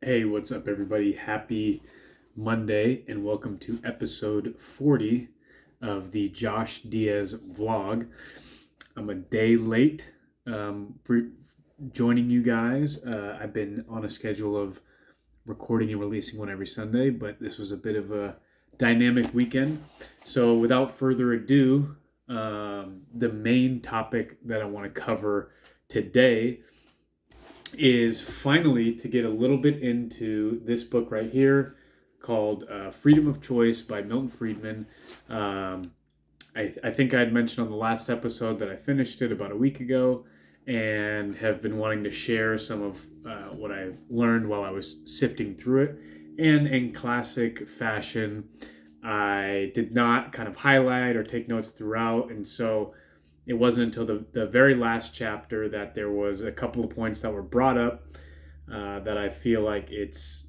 Hey, what's up, everybody? Happy Monday, and welcome to episode 40 of the Josh Diaz vlog. I'm a day late for joining you guys. I've been on a schedule of recording and releasing one every Sunday, but this was a bit of a dynamic weekend. So, without further ado, the main topic that I want to cover today is finally to get a little bit into this book right here called Freedom of Choice by Milton Friedman. I think I had mentioned on the last episode that I finished it about a week ago and have been wanting to share some of what I learned while I was sifting through it. And in classic fashion, I did not kind of highlight or take notes throughout. And so it wasn't until the very last chapter that there was a couple of points that were brought up that I feel like it's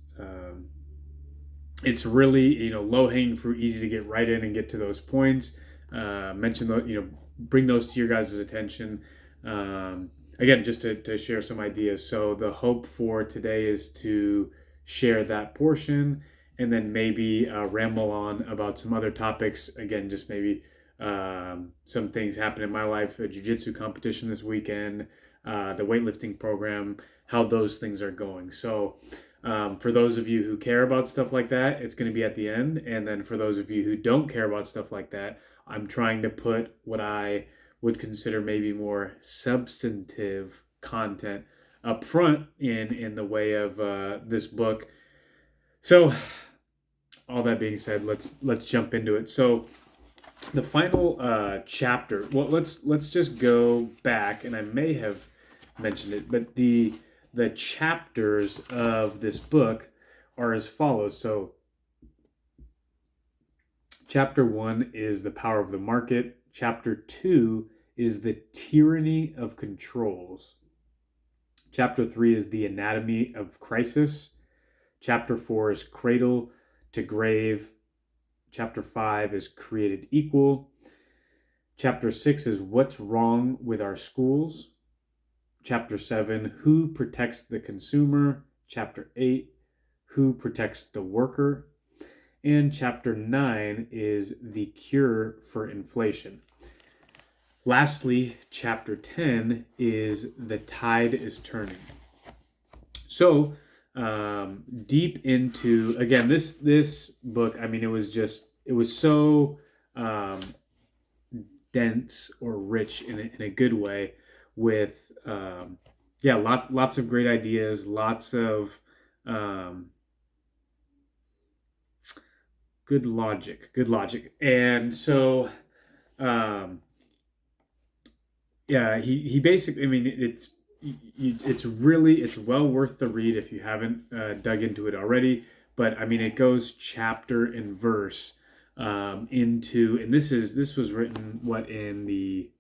really low hanging fruit, easy to get right in and get to those points. Mention the bring those to your guys' attention. Again, just to share some ideas. So the hope for today is to share that portion and then maybe ramble on about some other topics. Again, just maybe some things happened in my life, a jiu-jitsu competition this weekend, the weightlifting program, how those things are going. So for those of you who care about stuff like that, it's going to be at the end. And then for those of you who don't care about stuff like that, I'm trying to put what I would consider maybe more substantive content up front in the way of this book. So all that being said, let's jump into it. So the final chapter. Well, let's just go back, and I may have mentioned it, but the chapters of this book are as follows. So, chapter 1 is the power of the market. Chapter 2 is the tyranny of controls. Chapter 3 is the anatomy of crisis. Chapter 4 is cradle to grave. Chapter 5 is created equal. Chapter 6 is what's wrong with our schools. Chapter 7, who protects the consumer. Chapter 8, who protects the worker. And chapter 9 is the cure for inflation. Lastly, chapter 10 is the tide is turning. So, deep into, again, this book, I mean, it was so dense or rich in a good way with lots of great ideas, lots of good logic, and so he basically, I mean, it's well worth the read if you haven't dug into it already. But I mean, it goes chapter and verse into, and this was written in the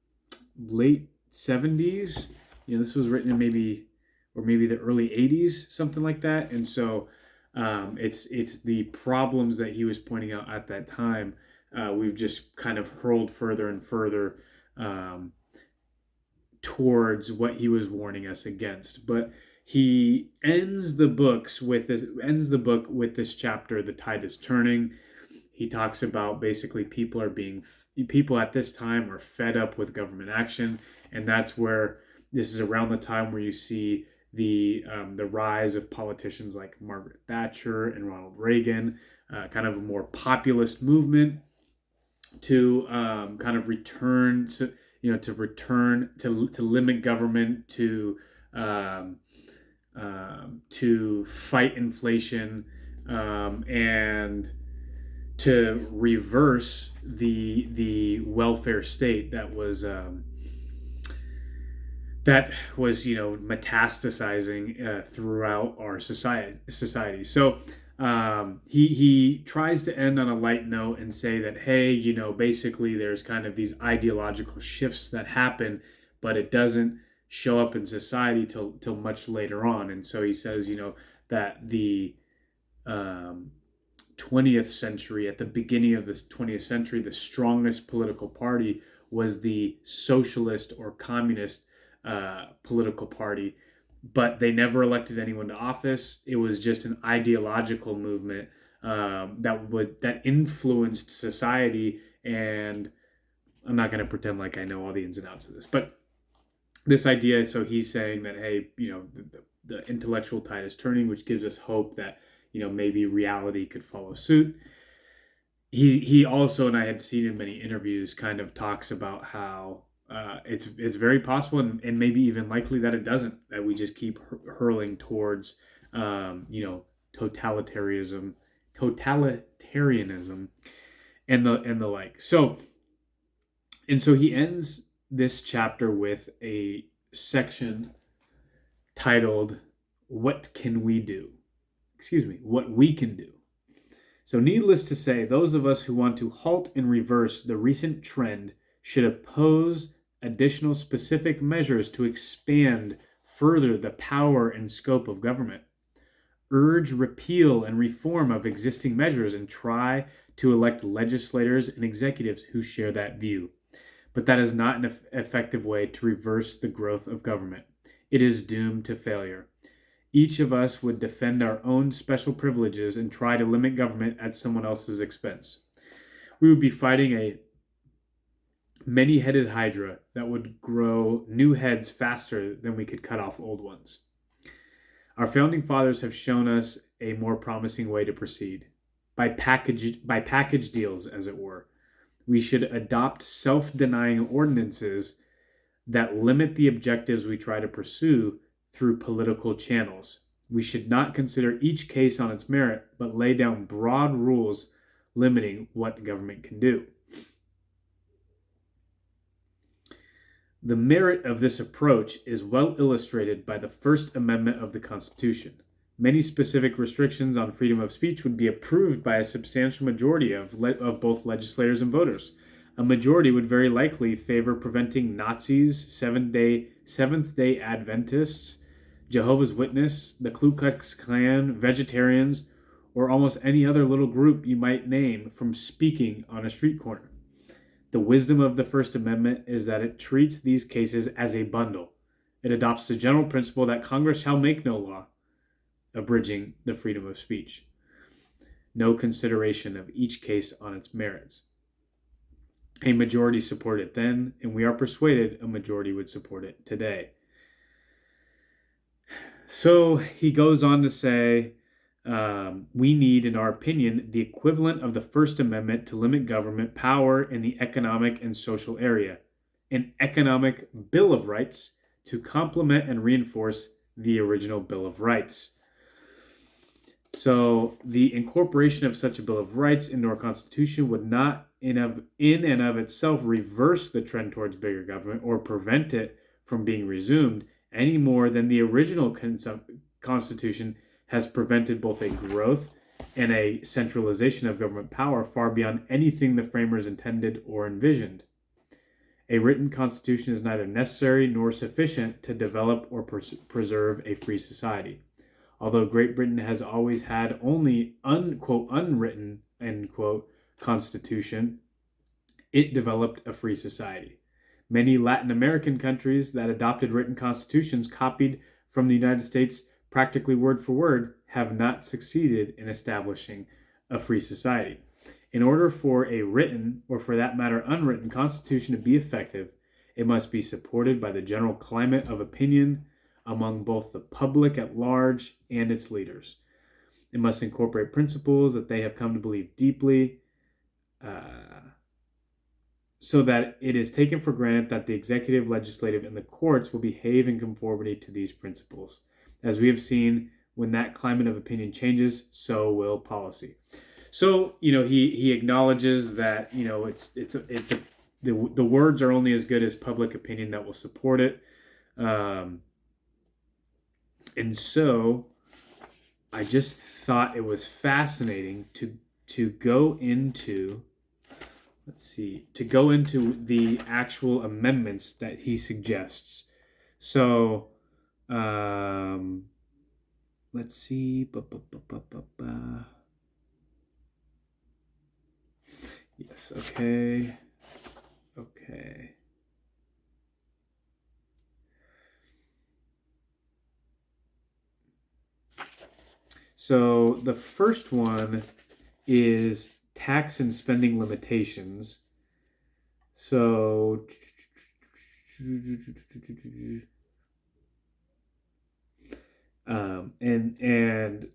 late 70s. This was written in maybe the early 80s, something like that. And so it's the problems that he was pointing out at that time. We've just kind of hurled further and further towards what he was warning us against. But he ends the book with this chapter, "The Tide is Turning." He talks about basically people at this time are fed up with government action, and that's where this is around the time where you see the rise of politicians like Margaret Thatcher and Ronald Reagan, kind of a more populist movement to kind of return to limit government, to fight inflation, and to reverse the welfare state that was metastasizing throughout our society. So he tries to end on a light note and say that, hey, basically there's kind of these ideological shifts that happen, but it doesn't show up in society till much later on. And so he says, that the 20th century, at the beginning of this 20th century, the strongest political party was the socialist or communist political party. but they never elected anyone to office. It was just an ideological movement that influenced society. And I'm not going to pretend like I know all the ins and outs of this, but this idea. So he's saying that, hey, the intellectual tide is turning, which gives us hope that maybe reality could follow suit. He also, and I had seen in many interviews, kind of talks about how it's very possible and maybe even likely that it doesn't, that we just keep hurling towards totalitarianism and the like. So he ends this chapter with a section titled "What Can We Do?" What we can do. So, needless to say, those of us who want to halt and reverse the recent trend should oppose additional specific measures to expand further the power and scope of government, urge repeal and reform of existing measures, and try to elect legislators and executives who share that view. But that is not an effective way to reverse the growth of government. It is doomed to failure. Each of us would defend our own special privileges and try to limit government at someone else's expense. We would be fighting a many-headed hydra that would grow new heads faster than we could cut off old ones. Our founding fathers have shown us a more promising way to proceed, by package deals, as it were. We should adopt self-denying ordinances that limit the objectives we try to pursue through political channels. We should not consider each case on its merit, but lay down broad rules limiting what government can do. The merit of this approach is well illustrated by the First Amendment of the Constitution. Many specific restrictions on freedom of speech would be approved by a substantial majority of both legislators and voters. A majority would very likely favor preventing Nazis, Seventh-day Adventists, Jehovah's Witnesses, the Ku Klux Klan, vegetarians, or almost any other little group you might name from speaking on a street corner. The wisdom of the First Amendment is that it treats these cases as a bundle. It adopts the general principle that Congress shall make no law abridging the freedom of speech. No consideration of each case on its merits. A majority supported it then, and we are persuaded a majority would support it today. So he goes on to say, we need, in our opinion, the equivalent of the First Amendment to limit government power in the economic and social area, an economic Bill of Rights to complement and reinforce the original Bill of Rights. So the incorporation of such a Bill of Rights into our Constitution would not in and of itself reverse the trend towards bigger government or prevent it from being resumed any more than the original Constitution has prevented both a growth and a centralization of government power far beyond anything the framers intended or envisioned. A written constitution is neither necessary nor sufficient to develop or preserve a free society. Although Great Britain has always had only unwritten, end quote, constitution, it developed a free society. Many Latin American countries that adopted written constitutions copied from the United States practically word for word have not succeeded in establishing a free society. In order for a written, or for that matter unwritten, constitution to be effective, it must be supported by the general climate of opinion among both the public at large and its leaders. It must incorporate principles that they have come to believe deeply, so that it is taken for granted that the executive, legislative, and the courts will behave in conformity to these principles. As we have seen, when that climate of opinion changes, so will policy. So, he acknowledges that, the words are only as good as public opinion that will support it. And so I just thought it was fascinating to go into the actual amendments that he suggests. So, let's see. Yes, okay. So the first one is tax and spending limitations. So and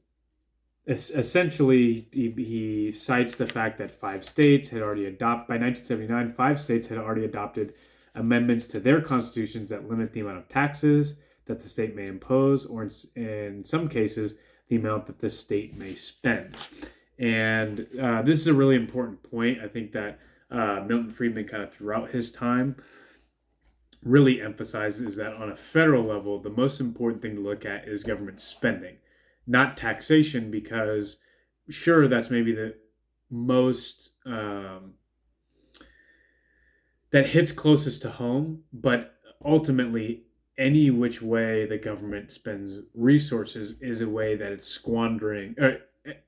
essentially he cites the fact that 5 states had already adopted by 1979. 5 states had already adopted amendments to their constitutions that limit the amount of taxes that the state may impose, or in some cases, the amount that the state may spend. And this is a really important point. I think that Milton Friedman kind of throughout his time really emphasizes that on a federal level, the most important thing to look at is government spending, not taxation, because sure, that's maybe the most that hits closest to home, but ultimately any which way the government spends resources is a way that it's squandering, or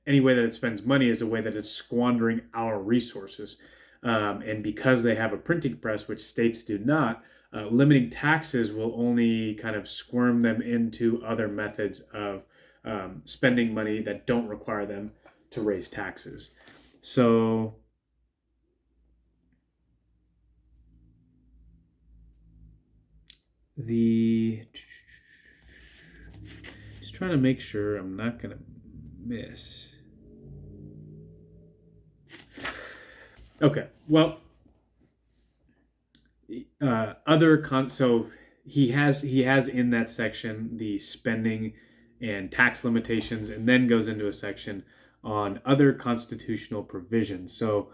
any way that it spends money is a way that it's squandering our resources. And because they have a printing press, which states do not, limiting taxes will only kind of squirm them into other methods of spending money that don't require them to raise taxes. So just trying to make sure I'm not going to miss. Okay, well, so he has in that section the spending and tax limitations, and then goes into a section on other constitutional provisions. So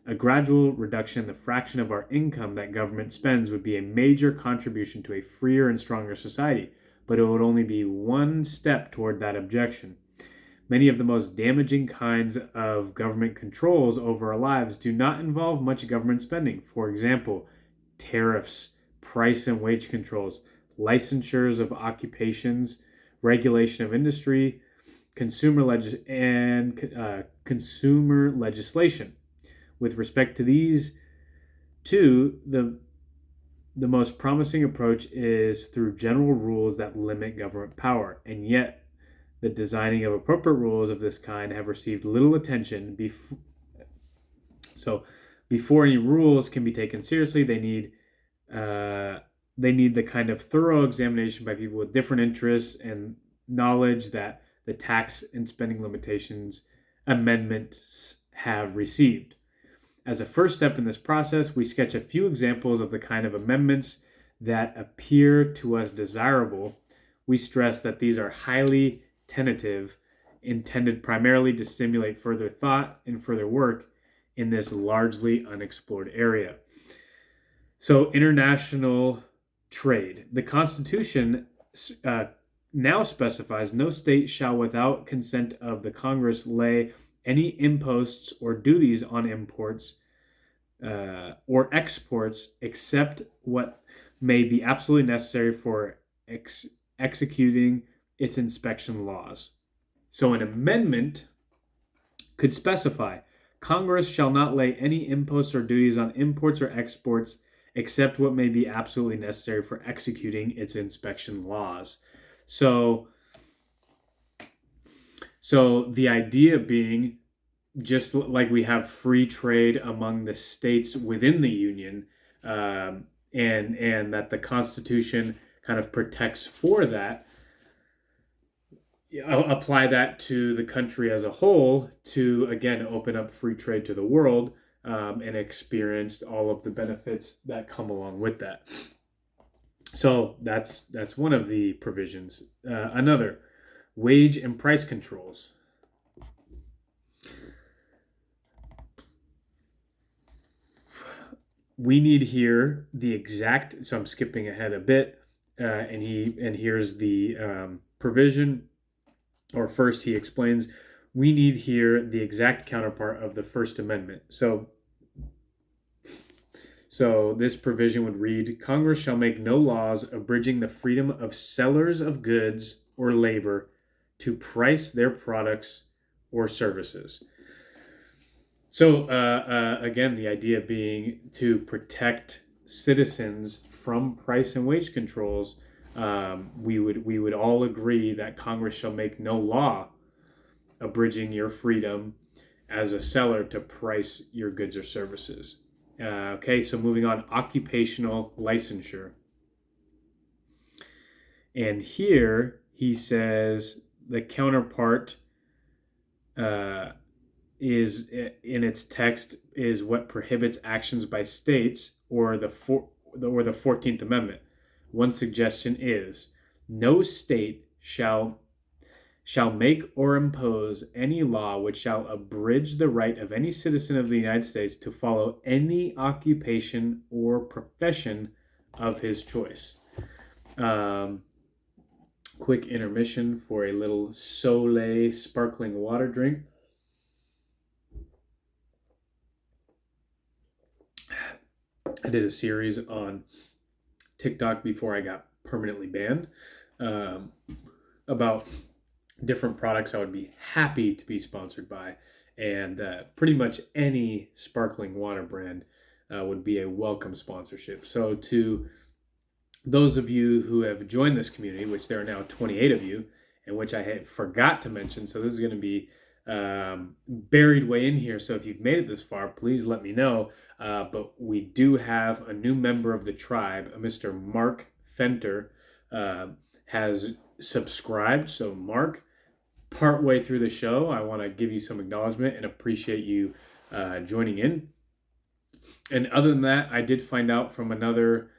a gradual reduction in the fraction of our income that government spends would be a major contribution to a freer and stronger society, but it would only be one step toward that objection. Many of the most damaging kinds of government controls over our lives do not involve much government spending. For example, tariffs, price and wage controls, licensures of occupations, regulation of industry, consumer legislation. With respect to these two, the most promising approach is through general rules that limit government power, and yet the designing of appropriate rules of this kind have received little attention. Before any rules can be taken seriously, they need the kind of thorough examination by people with different interests and knowledge that the tax and spending limitations amendments have received. As a first step in this process, we sketch a few examples of the kind of amendments that appear to us desirable. We stress that these are highly tentative, intended primarily to stimulate further thought and further work in this largely unexplored area. So, international trade. The Constitution now specifies no state shall, without consent of the Congress, lay any imposts or duties on imports or exports except what may be absolutely necessary for executing its inspection laws. So an amendment could specify Congress shall not lay any imposts or duties on imports or exports except what may be absolutely necessary for executing its inspection laws. So the idea being, just like we have free trade among the states within the Union, and that the Constitution kind of protects for that, apply that to the country as a whole to, again, open up free trade to the world, and experience all of the benefits that come along with that. So that's one of the provisions. Another, wage and price controls. We need here the exact, so I'm skipping ahead a bit, and here's the provision, or first he explains, we need here the exact counterpart of the First Amendment. So this provision would read, Congress shall make no laws abridging the freedom of sellers of goods or labor to price their products or services. So again, the idea being to protect citizens from price and wage controls. We would all agree that Congress shall make no law abridging your freedom as a seller to price your goods or services. Okay, so moving on, occupational licensure. And here he says the counterpart is in its text is what prohibits actions by states or the 14th Amendment. One suggestion is no state shall make or impose any law which shall abridge the right of any citizen of the United States to follow any occupation or profession of his choice. Quick intermission for a little Soleil sparkling water drink. I did a series on TikTok before I got permanently banned about different products I would be happy to be sponsored by, and pretty much any sparkling water brand would be a welcome sponsorship. So to those of you who have joined this community, which there are now 28 of you, and which I had forgot to mention, so this is going to be buried way in here. So if you've made it this far, please let me know. But we do have a new member of the tribe, Mr. Mark Fenter, has subscribed. So Mark, partway through the show, I want to give you some acknowledgement and appreciate you joining in. And other than that, I did find out from another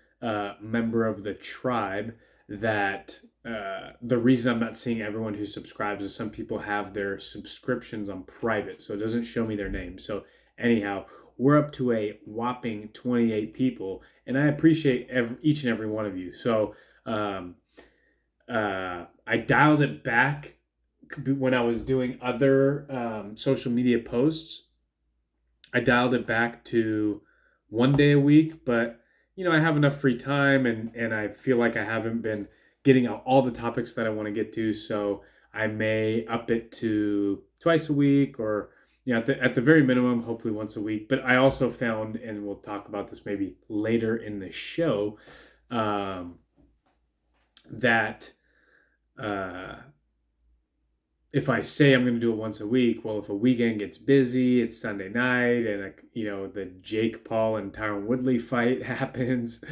member of the tribe that the reason I'm not seeing everyone who subscribes is some people have their subscriptions on private, so it doesn't show me their name. So anyhow, we're up to a whopping 28 people, and I appreciate each and every one of you. So I dialed it back when I was doing other social media posts. I dialed it back to 1 day a week, but I have enough free time, and I feel like I haven't been getting out all the topics that I want to get to, so I may up it to twice a week, or at the very minimum, hopefully once a week. But I also found, and we'll talk about this maybe later in the show, that if I say I'm going to do it once a week, well, if a weekend gets busy, it's Sunday night, and the Jake Paul and Tyron Woodley fight happens,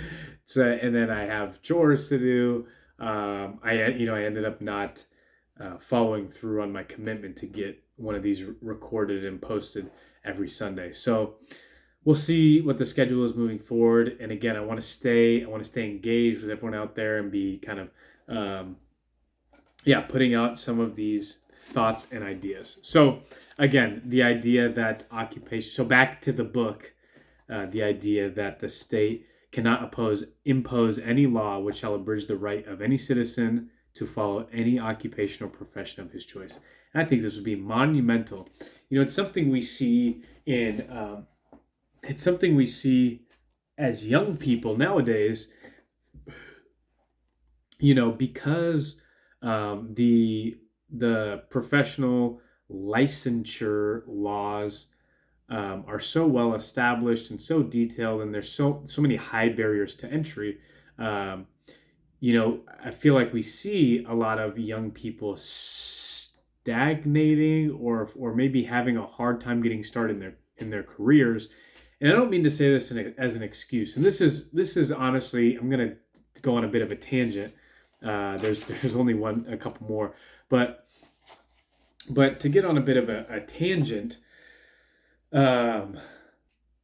and then I have chores to do. I ended up not following through on my commitment to get one of these recorded and posted every Sunday. So we'll see what the schedule is moving forward. And again, I want to stay engaged with everyone out there and be kind of putting out some of these thoughts and ideas. So again, the idea that occupation, so back to the book, the idea that the state cannot impose any law which shall abridge the right of any citizen to follow any occupation or profession of his choice. And I think this would be monumental. It's something we see as young people nowadays, because the professional licensure laws are so well established and so detailed, and there's so many high barriers to entry. I feel like we see a lot of young people stagnating or maybe having a hard time getting started in their careers. And I don't mean to say this as an excuse. And this is honestly, I'm going to go on a bit of a tangent. There's only a couple more, but to get on a bit of a tangent,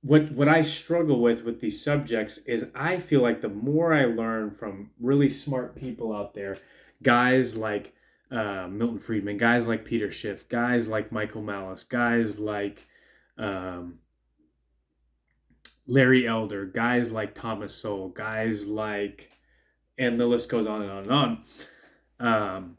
what I struggle with these subjects is I feel like the more I learn from really smart people out there, guys like Milton Friedman, guys like Peter Schiff, guys like Michael Malice, guys like Larry Elder, guys like Thomas Sowell, guys like, and the list goes on and on and on.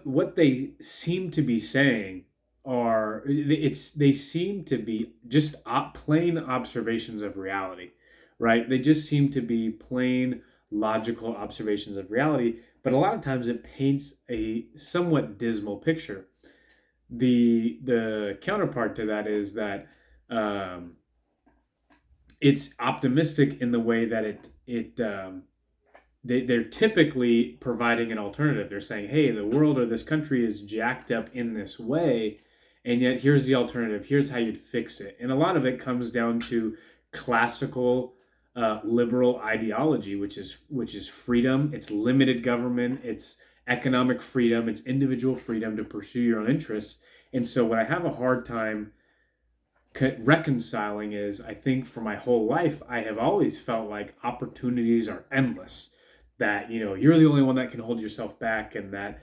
What they seem to be saying they seem to be just plain observations of reality, right? They just seem to be plain logical observations of reality, but a lot of times it paints a somewhat dismal picture. The counterpart to that is that it's optimistic in the way that it they're typically providing an alternative. They're saying, hey, the world or this country is jacked up in this way, and yet here's the alternative. Here's how you'd fix it. And a lot of it comes down to classical liberal ideology, which is freedom. It's limited government. It's economic freedom. It's individual freedom to pursue your own interests. And so what I have a hard time reconciling is, I think for my whole life, I have always felt like opportunities are endless, that, you're the only one that can hold yourself back, and that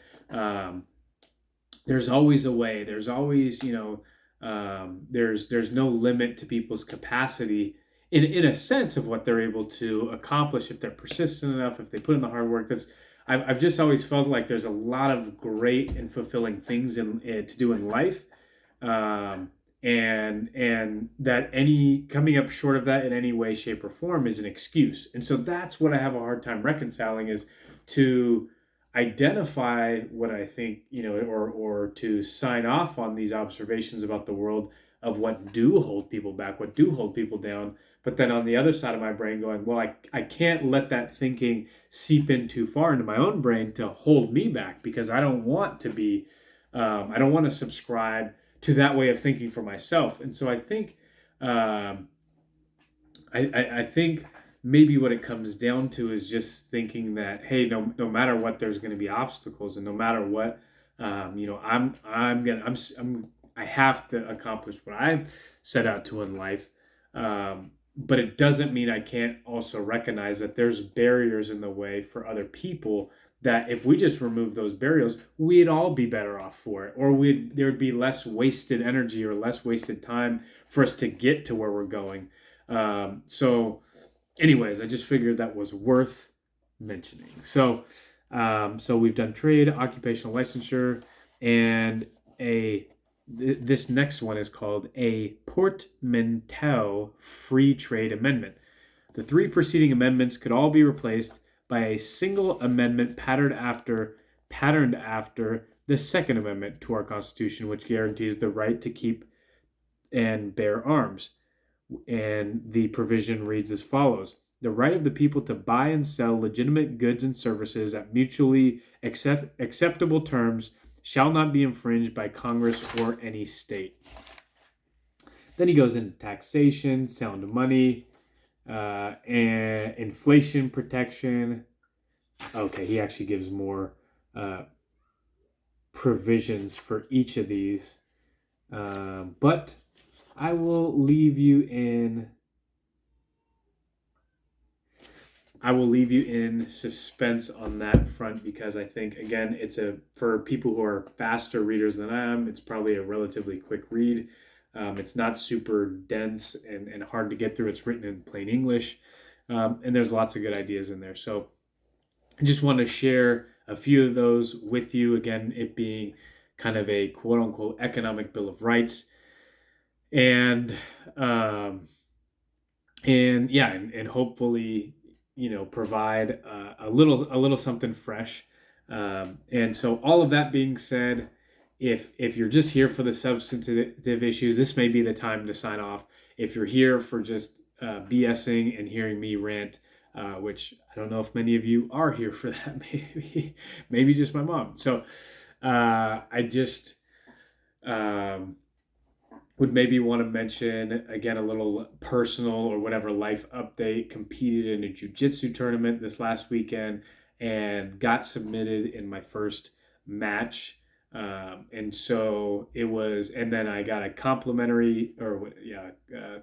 there's always a way. There's always, there's no limit to people's capacity in a sense of what they're able to accomplish if they're persistent enough, if they put in the hard work. I've just always felt like there's a lot of great and fulfilling things to do in life, and that any coming up short of that in any way, shape, or form is an excuse. And so that's what I have a hard time reconciling, is to identify what I think, or to sign off on these observations about the world of what do hold people back, what do hold people down. But then on the other side of my brain going, well, I can't let that thinking seep in too far into my own brain to hold me back, because I don't want to be, I don't want to subscribe to that way of thinking for myself. And so I think, I think maybe what it comes down to is just thinking that, hey, no matter what, there's going to be obstacles, and no matter what, I have to accomplish what I set out to in life. But it doesn't mean I can't also recognize that there's barriers in the way for other people, that if we just remove those barriers, we'd all be better off for it, or there'd be less wasted energy or less wasted time for us to get to where we're going. So anyways, I just figured that was worth mentioning. So we've done trade, occupational licensure, and this next one is called a portmanteau free trade amendment. The three preceding amendments could all be replaced by a single amendment patterned after the Second Amendment to our Constitution, which guarantees the right to keep and bear arms. And the provision reads as follows: the right of the people to buy and sell legitimate goods and services at mutually acceptable terms shall not be infringed by Congress or any state. Then he goes into taxation, sound money, and inflation protection. Okay, he actually gives more provisions for each of these. But I will leave you in suspense on that front, because I think, again, for people who are faster readers than I am, it's probably a relatively quick read. It's not super dense and hard to get through. It's written in plain English, and there's lots of good ideas in there. So I just want to share a few of those with you. Again, it being kind of a quote unquote economic Bill of Rights, and hopefully, provide a little something fresh. And so all of that being said, if you're just here for the substantive issues, this may be the time to sign off. If you're here for just BSing and hearing me rant, which I don't know if many of you are here for that, maybe just my mom. So I just would maybe want to mention, again, a little personal or whatever life update. Competed in a jiu-jitsu tournament this last weekend and got submitted in my first match. And so it was, and then I got a complimentary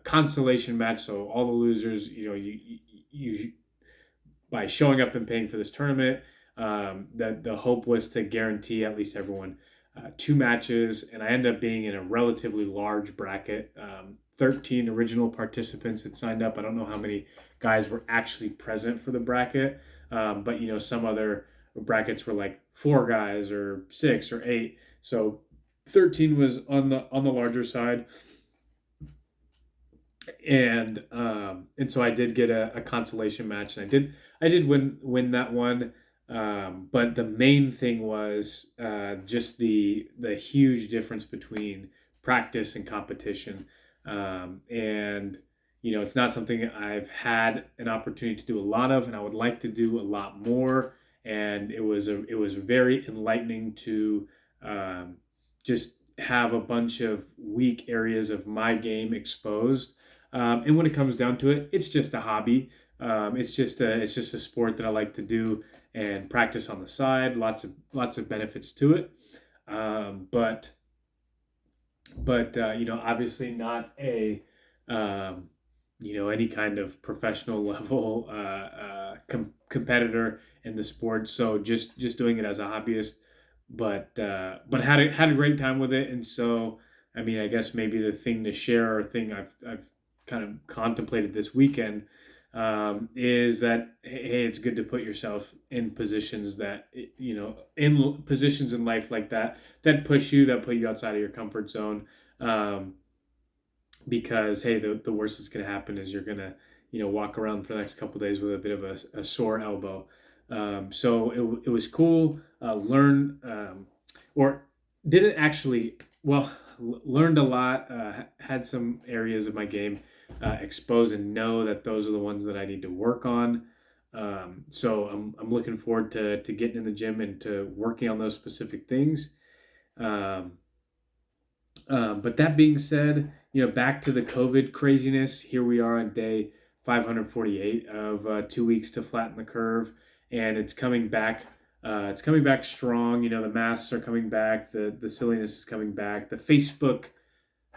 consolation match. So all the losers, you by showing up and paying for this tournament, that the hope was to guarantee at least everyone 2 matches, and I ended up being in a relatively large bracket. 13 original participants had signed up. I don't know how many guys were actually present for the bracket, but some other brackets were like 4 guys or 6 or 8. So 13 was on the larger side, and so I did get a consolation match, and I did win that one. But the main thing was just the huge difference between practice and competition. And it's not something I've had an opportunity to do a lot of, and I would like to do a lot more. And it was very enlightening to just have a bunch of weak areas of my game exposed. And when it comes down to it, it's just a hobby. It's just a sport that I like to do and practice on the side. Lots of benefits to it. But obviously not any kind of professional level competitor in the sport. So just doing it as a hobbyist, but had a great time with it. And so, I mean, I guess maybe the thing to share, or thing I've kind of contemplated this weekend, is that, hey, it's good to put yourself in positions that, in positions in life like that push you, that put you outside of your comfort zone. Um, because, hey, the worst that's going to happen is you're going to, walk around for the next couple of days with a bit of a sore elbow. So it was cool. Learn, or didn't actually, well, learned a lot. Had some areas of my game exposed, and know that those are the ones that I need to work on. So I'm looking forward to getting in the gym and to working on those specific things. Um, but that being said, back to the COVID craziness. Here we are on day 548 of 2 weeks to flatten the curve, and it's coming back. It's coming back strong. The masks are coming back. The silliness is coming back. The Facebook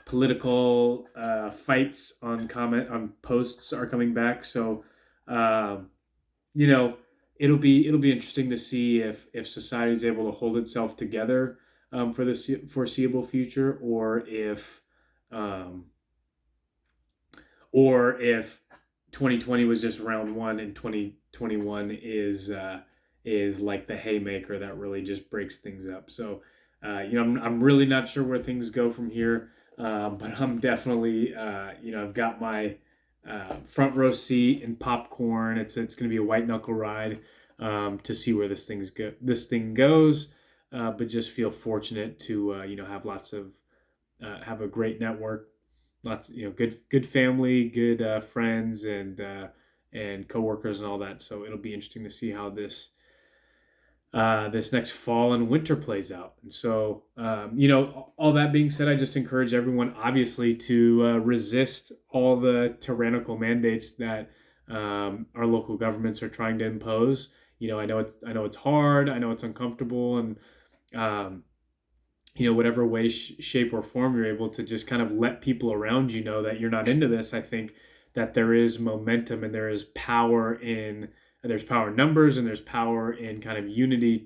political fights on posts are coming back. So, um, you know, it'll be interesting to see if society is able to hold itself together for the foreseeable future, um, or if 2020 was just round one and 2021 is like the haymaker that really just breaks things up. So, I'm really not sure where things go from here, but I'm definitely, I've got my front row seat and popcorn. It's going to be a white knuckle ride to see where this thing goes. But just feel fortunate to have a great network, lots good family, good friends, and coworkers and all that. So it'll be interesting to see how this next fall and winter plays out. And so, all that being said, I just encourage everyone, obviously, to resist all the tyrannical mandates that our local governments are trying to impose. I know it's hard. I know it's uncomfortable, and um, whatever way, shape, or form you're able to just kind of let people around know that you're not into this. I think that there is momentum and there's power in numbers, and there's power in kind of unity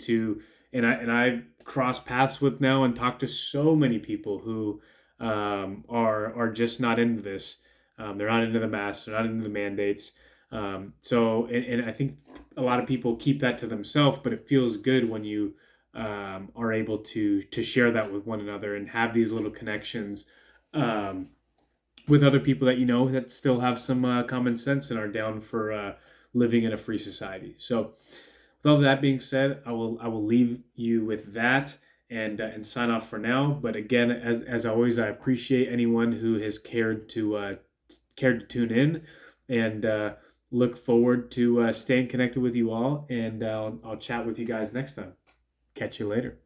and I cross paths with now and talk to so many people who are just not into this. They're not into the masks. They're not into the mandates. And I think a lot of people keep that to themselves, but it feels good when you are able to share that with one another and have these little connections with other people that still have some common sense and are down for living in a free society. So, with all that being said, I will leave you with that and sign off for now. But again, as always, I appreciate anyone who has cared to tune in, and look forward to staying connected with you all. And I'll chat with you guys next time. Catch you later.